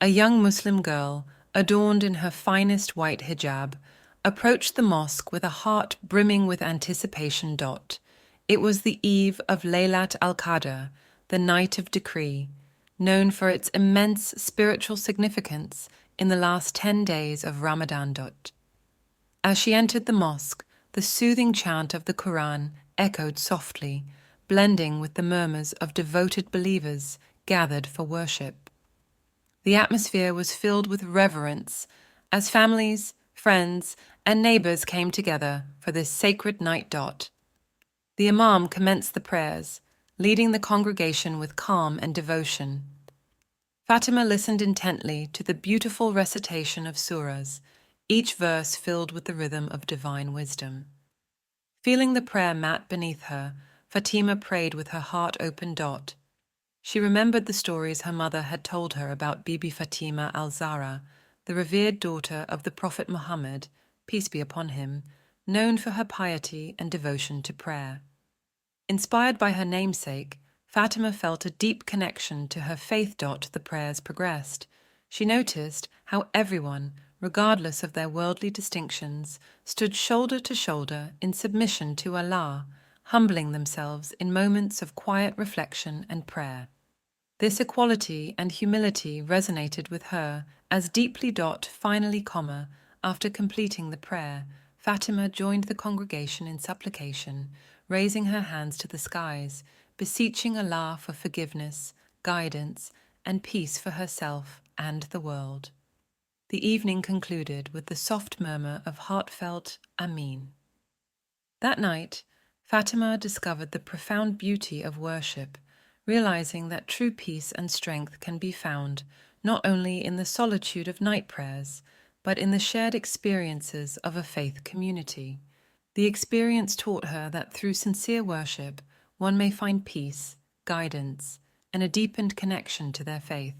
a young Muslim girl, adorned in her finest white hijab, approached the mosque with a heart brimming with anticipation. It was the eve of Laylat al-Qadr, the night of decree, known for its immense spiritual significance in the last 10 days of Ramadan. As she entered the mosque, the soothing chant of the Quran echoed softly, blending with the murmurs of devoted believers gathered for worship. The atmosphere was filled with reverence as families, friends, and neighbors came together for this sacred night. The Imam commenced the prayers, leading the congregation with calm and devotion. Fatima listened intently to the beautiful recitation of surahs, each verse filled with the rhythm of divine wisdom. Feeling the prayer mat beneath her, Fatima prayed with her heart open. She remembered the stories her mother had told her about Bibi Fatima al-Zahra, the revered daughter of the Prophet Muhammad, peace be upon him, known for her piety and devotion to prayer. Inspired by her namesake, Fatima felt a deep connection to her faith. The prayers progressed. She noticed how everyone, regardless of their worldly distinctions, stood shoulder to shoulder in submission to Allah, humbling themselves in moments of quiet reflection and prayer. This equality and humility resonated with her as deeply. Finally, after completing the prayer, Fatima joined the congregation in supplication, raising her hands to the skies, beseeching Allah for forgiveness, guidance, and peace for herself and the world. The evening concluded with the soft murmur of heartfelt Ameen. That night, Fatima discovered the profound beauty of worship, realizing that true peace and strength can be found not only in the solitude of night prayers, but in the shared experiences of a faith community. The experience taught her that through sincere worship, one may find peace, guidance, and a deepened connection to their faith.